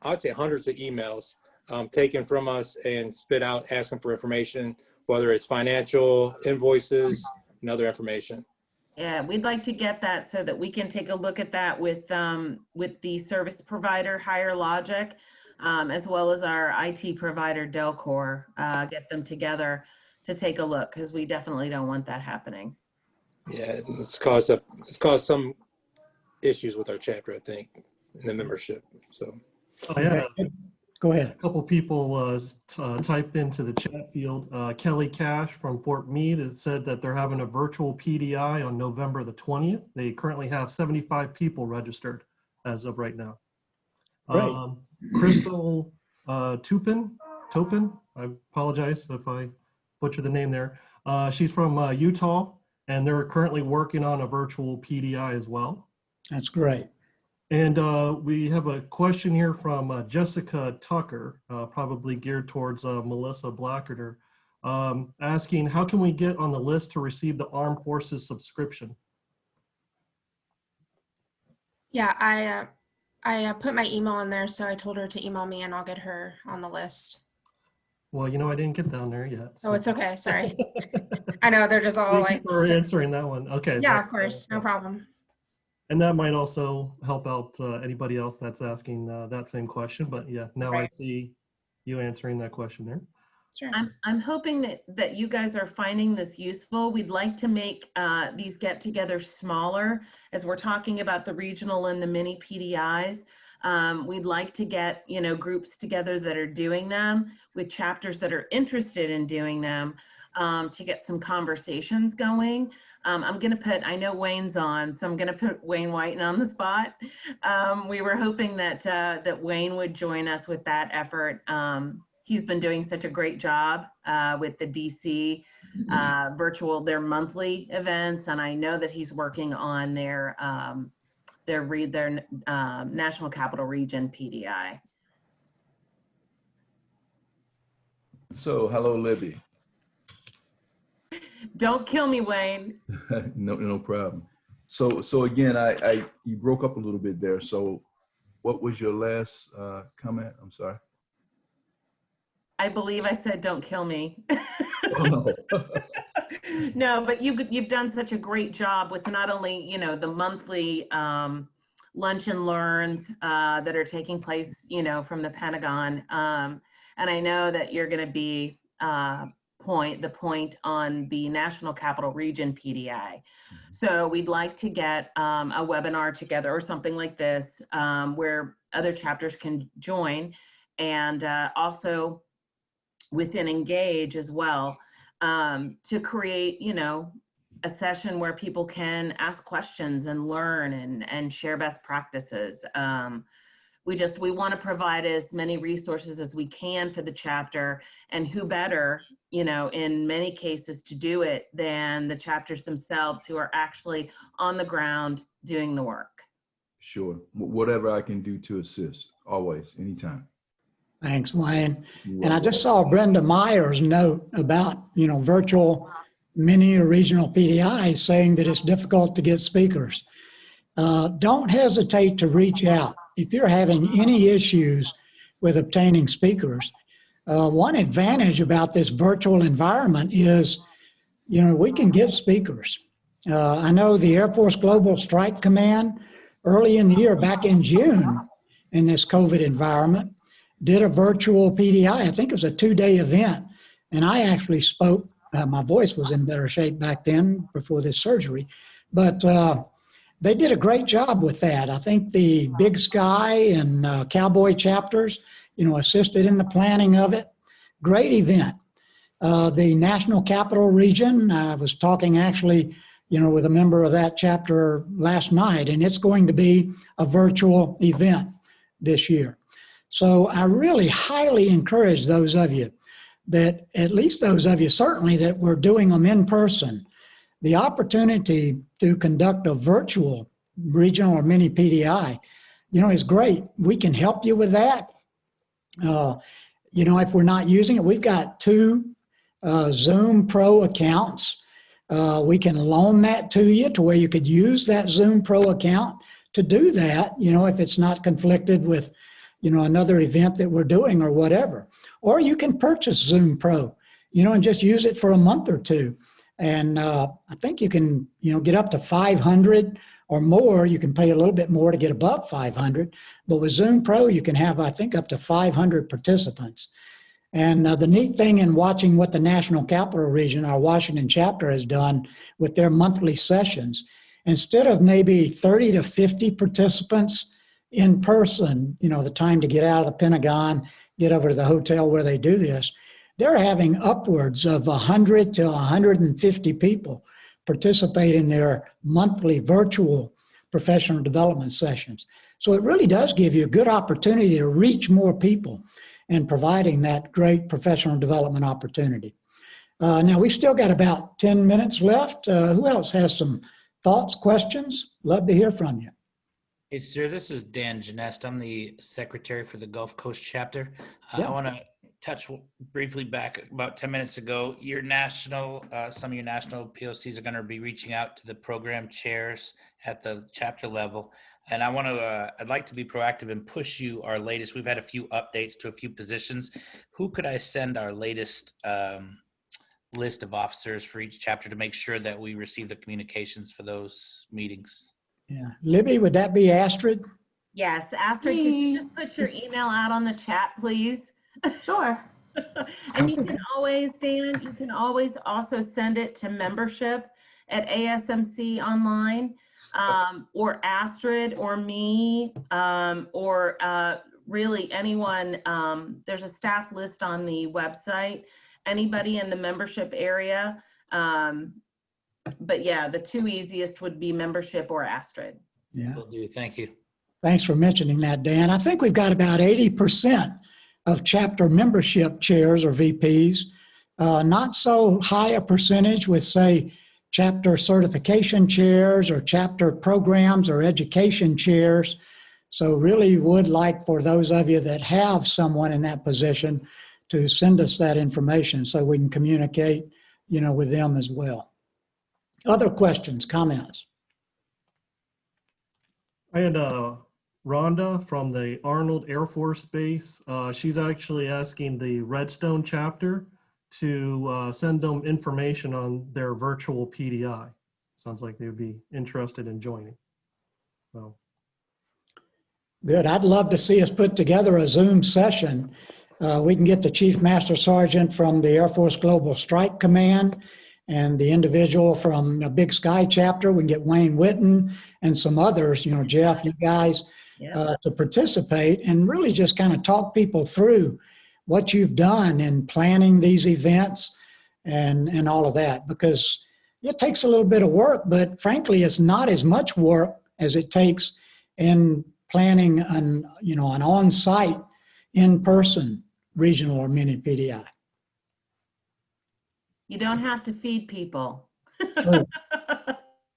I'd say, hundreds of emails taken from us and spit out asking for information, whether it's financial, invoices, and other information. Yeah, we'd like to get that so that we can take a look at that with the service provider, Higher Logic, as well as our IT provider, Delcor, get them together to take a look, because we definitely don't want that happening. Yeah, it's caused some issues with our chapter, I think, in the membership. So I had Go a ahead. couple people type into the chat field. Kelly Cash from Fort Meade had said that they're having a virtual PDI on November the 20th. They currently have 75 people registered as of right now. Great. Crystal Topin, I apologize if I butcher the name there. She's from Utah, and they're currently working on a virtual PDI as well. That's great. And we have a question here from Jessica Tucker, probably geared towards Melissa Blackerter, asking, how can we get on the list to receive the Armed Forces subscription? Yeah, I put my email in there, so I told her to email me and I'll get her on the list. Well, you know, I didn't get down there yet. So. Oh, it's okay. Sorry. I know they're just all Thank you for answering that one. Okay. Yeah, of course. No problem. And that might also help out anybody else that's asking that same question. But yeah, now I see you answering that question there. Sure. I'm hoping that you guys are finding this useful. We'd like to make these get-togethers smaller, as we're talking about the regional and the mini PDIs. We'd like to get, groups together that are doing them with chapters that are interested in doing them, to get some conversations going. I'm going to put, I know Wayne's on, so I'm going to put Wayne Whiten on the spot. We were hoping that Wayne would join us with that effort. He's been doing such a great job with the DC their monthly events, and I know that he's working on their National Capital Region PDI. So, hello, Libby. Don't kill me, Wayne. No problem. So again, you broke up a little bit there. So, what was your last comment? I'm sorry. I believe I said, "Don't kill me." Oh, no. No, but you've done such a great job with not only the monthly lunch and learns that are taking place from the Pentagon, and I know that you're going to be the point on the National Capital Region PDI. So we'd like to get a webinar together or something like this where other chapters can join, and also within Engage as well, to create, a session where people can ask questions and learn and share best practices. We want to provide as many resources as we can for the chapter, and who better, in many cases to do it than the chapters themselves, who are actually on the ground doing the work. Sure. Whatever I can do to assist, always, anytime. Thanks, Wayne. And I just saw Brenda Meyer's note about, virtual mini or regional PDIs, saying that it's difficult to get speakers. Don't hesitate to reach out. If you're having any issues with obtaining speakers, one advantage about this virtual environment is, we can get speakers. I know the Air Force Global Strike Command early in the year, back in June, in this COVID environment, did a virtual PDI. I think it was a 2-day event. And I actually spoke, my voice was in better shape back then before this surgery, but they did a great job with that. I think the Big Sky and Cowboy chapters, assisted in the planning of it. Great event. The National Capital Region, I was talking actually, with a member of that chapter last night, and it's going to be a virtual event this year. So I really highly encourage those of you that, at least those of you certainly that were doing them in person, the opportunity to conduct a virtual regional or mini PDI, is great. We can help you with that. If we're not using it, we've got 2 Zoom Pro accounts. We can loan that to you to where you could use that Zoom Pro account to do that, if it's not conflicted with another event that we're doing or whatever. Or you can purchase Zoom Pro, and just use it for a month or 2. And I think you can, get up to 500 or more. You can pay a little bit more to get above 500. But with Zoom Pro, you can have, I think, up to 500 participants. And the neat thing in watching what the National Capital Region, our Washington chapter, has done with their monthly sessions, instead of maybe 30 to 50 participants in person, the time to get out of the Pentagon, get over to the hotel where they do this, they're having upwards of 100 to 150 people participate in their monthly virtual professional development sessions. So it really does give you a good opportunity to reach more people and providing that great professional development opportunity. Now, we've still got about 10 minutes left. Who else has some thoughts, questions? Love to hear from you. Hey, sir, this is Dan Genest. I'm the secretary for the Gulf Coast chapter. Yeah. I want to touch briefly back about 10 minutes ago. Your national, some of your national POCs are going to be reaching out to the program chairs at the chapter level. And I want to, I'd like to be proactive and push you our latest. We've had a few updates to a few positions. Who could I send our latest list of officers for each chapter to make sure that we receive the communications for those meetings? Yeah. Libby, would that be Astrid? Yes, Astrid, could you just put your email out on the chat, please? Sure. And you can always, Dan, you can always also send it to membership at ASMC online, or Astrid or me, or really anyone. There's a staff list on the website, anybody in the membership area. But yeah, the two easiest would be membership or Astrid. Yeah. Will do. Thank you. Thanks for mentioning that, Dan. I think we've got about 80% of chapter membership chairs or VPs. Not so high a percentage with, say, chapter certification chairs or chapter programs or education chairs. So really would like for those of you that have someone in that position to send us that information so we can communicate, with them as well. Other questions, comments? I had Rhonda from the Arnold Air Force Base. She's actually asking the Redstone chapter to send them information on their virtual PDI. Sounds like they would be interested in joining. So. Good. I'd love to see us put together a Zoom session. We can get the Chief Master Sergeant from the Air Force Global Strike Command and the individual from the Big Sky chapter. We can get Wayne Witten and some others, Jeff, you guys, to participate and really just kind of talk people through what you've done in planning these events and all of that, because it takes a little bit of work, but frankly, it's not as much work as it takes in planning an on-site, in-person regional or mini PDI. You don't have to feed people. True.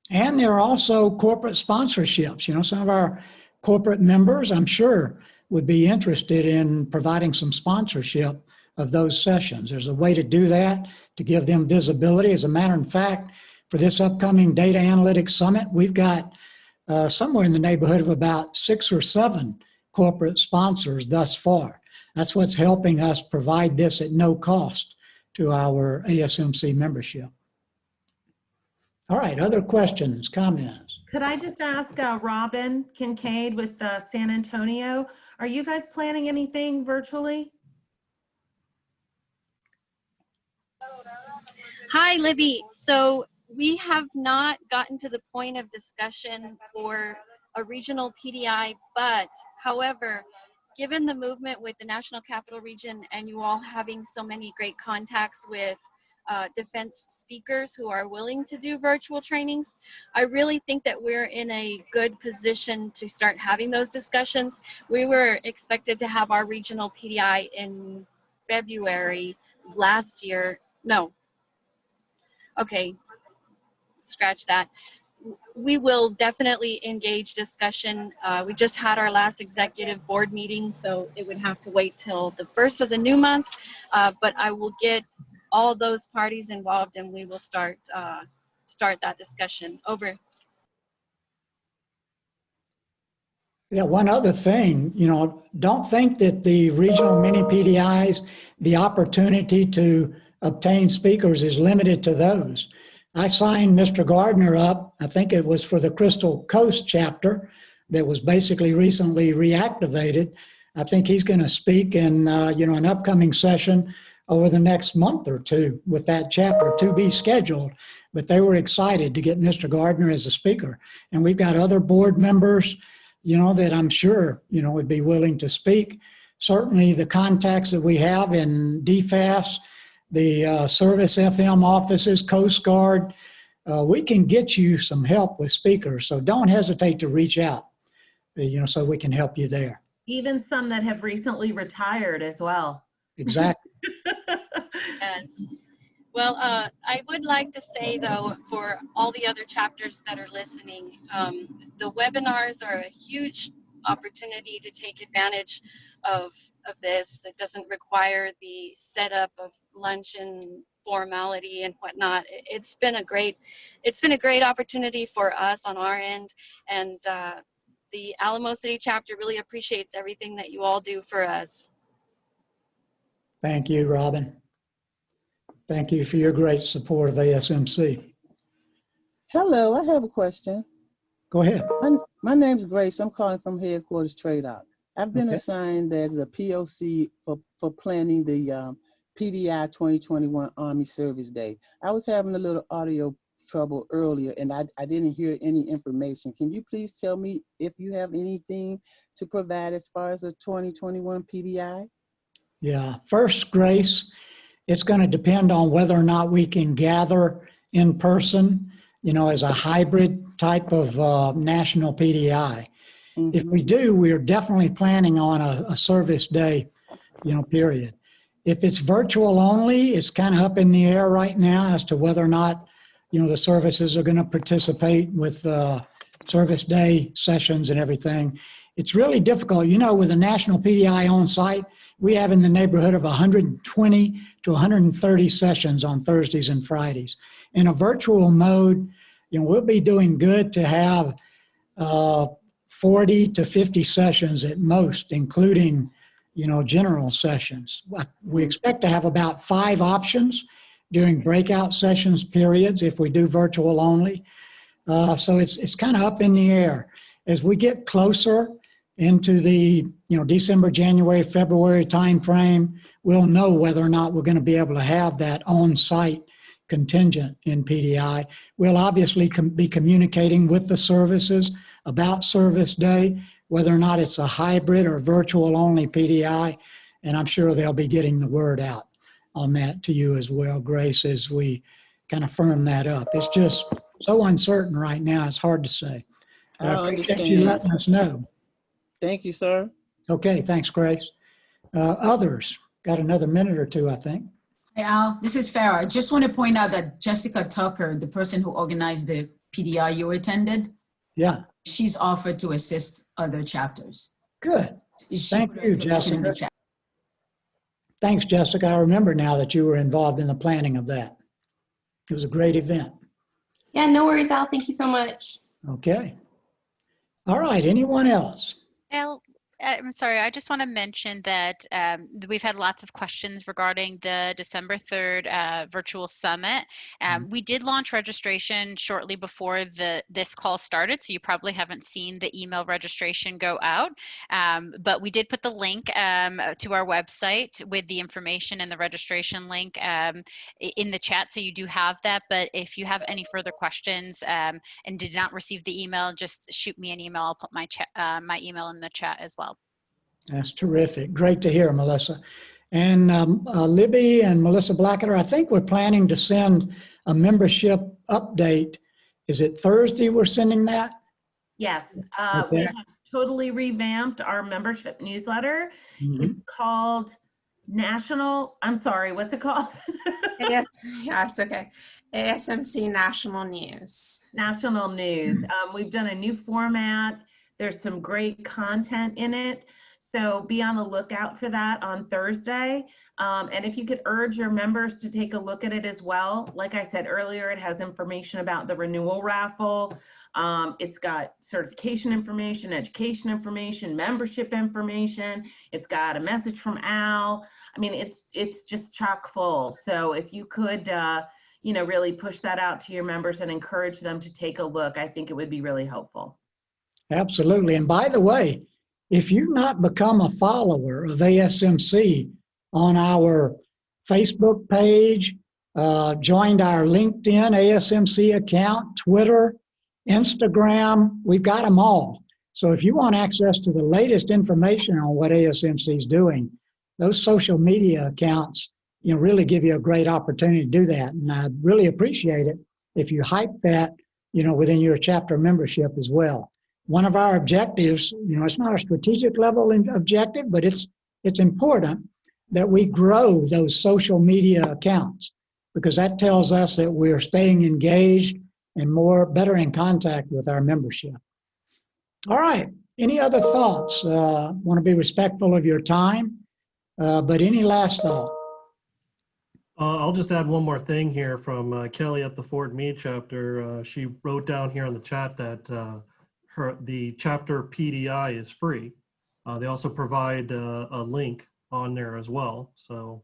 And there are also corporate sponsorships. Some of our corporate members, I'm sure, would be interested in providing some sponsorship of those sessions. There's a way to do that to give them visibility. As a matter of fact, for this upcoming Data Analytics Summit, we've got somewhere in the neighborhood of about 6 or 7 corporate sponsors thus far. That's what's helping us provide this at no cost to our ASMC membership. All right, other questions, comments? Could I just ask Robin Kincaid with San Antonio, are you guys planning anything virtually? Hi, Libby. So we have not gotten to the point of discussion for a regional PDI, but however, given the movement with the National Capital Region and you all having so many great contacts with defense speakers who are willing to do virtual trainings, I really think that we're in a good position to start having those discussions. We were expected to have our regional PDI in February last year. No. Okay, scratch that. We will definitely engage discussion. We just had our last executive board meeting, so it would have to wait till the first of the new month. But I will get all those parties involved, and we will start that discussion. Over. Yeah, one other thing, don't think that the regional mini PDIs, the opportunity to obtain speakers is limited to those. I signed Mr. Gardner up. I think it was for the Crystal Coast chapter that was basically recently reactivated. I think he's going to speak in an upcoming session over the next month or two with that chapter to be scheduled. But they were excited to get Mr. Gardner as a speaker. And we've got other board members, that I'm sure, would be willing to speak. Certainly the contacts that we have in DFAS, the Service FM offices, Coast Guard, we can get you some help with speakers. So don't hesitate to reach out, so we can help you there. Even some that have recently retired as well. Exactly. Yes. Well, I would like to say, though, for all the other chapters that are listening, the webinars are a huge opportunity to take advantage of this. It doesn't require the setup of lunch and formality and whatnot. It's been a great opportunity for us on our end, and the Alamo City chapter really appreciates everything that you all do for us. Thank you, Robin. Thank you for your great support of ASMC. Hello, I have a question. Go ahead. My name's Grace. I'm calling from headquarters Trade Out. I've been assigned as a POC for planning the PDI 2021 Army Service Day. I was having a little audio trouble earlier and I didn't hear any information. Can you please tell me if you have anything to provide as far as the 2021 PDI? Yeah, first, Grace, it's going to depend on whether or not we can gather in person, as a hybrid type of national PDI. Mm-hmm. If we do, we are definitely planning on a service day, period. If it's virtual only, it's kind of up in the air right now as to whether or not, the services are going to participate with service day sessions and everything. It's really difficult, with a national PDI on site. We have in the neighborhood of 120 to 130 sessions on Thursdays and Fridays. In a virtual mode, we'll be doing good to have 40 to 50 sessions at most, including, general sessions. We expect to have about 5 options during breakout sessions periods if we do virtual only. So it's kind of up in the air. As we get closer into the December, January, February timeframe, we'll know whether or not we're going to be able to have that on-site contingent in PDI. We'll obviously be communicating with the services about Service Day, whether or not it's a hybrid or virtual only PDI, and I'm sure they'll be getting the word out on that to you as well, Grace, as we kind of firm that up. It's just so uncertain right now, it's hard to say. I appreciate you letting us know. Thank you, sir. Okay, thanks, Grace. Others, got another minute or two, I think. Hey, Al, this is Farah. I just want to point out that Jessica Tucker, the person who organized the PDI you attended, yeah, she's offered to assist other chapters. Good. Thank you, Jessica. Thanks, Jessica. I remember now that you were involved in the planning of that. It was a great event. Yeah, no worries, Al. Thank you so much. Okay. All right, anyone else? Al, I'm sorry, I just want to mention that we've had lots of questions regarding the December 3rd virtual summit. We did launch registration shortly before this call started, so you probably haven't seen the email registration go out. But we did put the link to our website with the information and the registration link in the chat, so you do have that. But if you have any further questions and did not receive the email, just shoot me an email. I'll put my email in the chat as well. That's terrific. Great to hear, Melissa. And Libby and Melissa Blackadder, I think we're planning to send a membership update. Is it Thursday we're sending that? Yes, Okay. we have totally revamped our membership newsletter. Mm-hmm. It's called I'm sorry, what's it called? Yes, yeah, it's okay. ASMC National News. National News. We've done a new format. There's some great content in it. So be on the lookout for that on Thursday. And if you could urge your members to take a look at it as well. Like I said earlier, it has information about the renewal raffle. It's got certification information, education information, membership information. It's got a message from Al. I mean, it's just chock full. So if you could, really push that out to your members and encourage them to take a look. I think it would be really helpful. Absolutely. And by the way, if you've not become a follower of ASMC on our Facebook page, joined our LinkedIn ASMC account, Twitter, Instagram, we've got them all. So if you want access to the latest information on what ASMC is doing, those social media accounts, really give you a great opportunity to do that. And I'd really appreciate it if you hype that, within your chapter membership as well. One of our objectives, it's not a strategic level objective, but it's important that we grow those social media accounts, because that tells us that we're staying engaged and better in contact with our membership. All right. Any other thoughts? Want to be respectful of your time, but any last thought? I'll just add one more thing here from Kelly at the Fort Meade chapter. She wrote down here in the chat that the chapter PDI is free. They also provide a link on there as well. So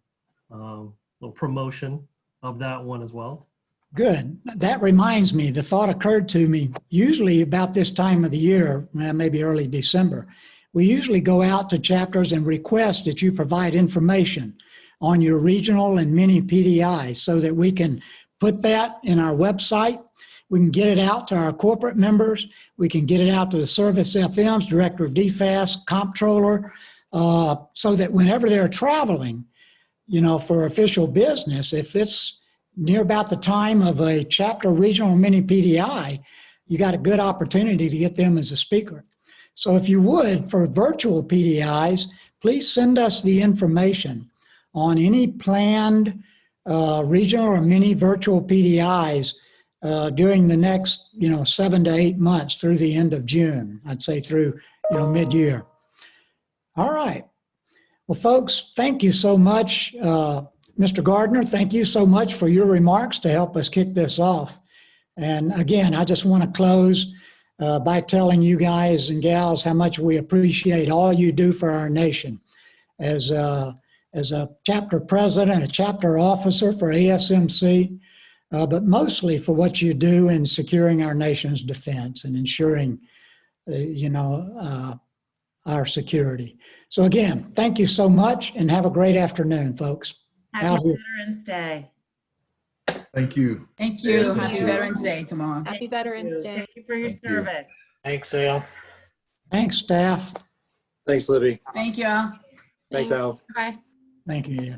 a little promotion of that one as well. Good. That reminds me, the thought occurred to me, usually about this time of the year, maybe early December, we usually go out to chapters and request that you provide information on your regional and mini PDIs so that we can put that in our website. We can get it out to our corporate members. We can get it out to the service FMs, Director of DFAS, Comptroller, so that whenever they're traveling, for official business, if it's near about the time of a chapter regional mini PDI, you got a good opportunity to get them as a speaker. So if you would, for virtual PDIs, please send us the information on any planned regional or mini virtual PDIs during the next 7 to 8 months through the end of June. I'd say through mid-year. All right. Well, folks, thank you so much. Mr. Gardner, thank you so much for your remarks to help us kick this off. And again, I just want to close by telling you guys and gals how much we appreciate all you do for our nation. As a chapter president, a chapter officer for ASMC, but mostly for what you do in securing our nation's defense and ensuring, our security. So again, thank you so much and have a great afternoon, folks. Happy Veterans Day. Thank you. Thank you. Thank Happy you. Veterans Day tomorrow. Happy Veterans Day. Thank you for your Thank you. service. Thanks, Al. Thanks, staff. Thanks, Libby. Thank you all. Thanks, Al. Bye. Thank you.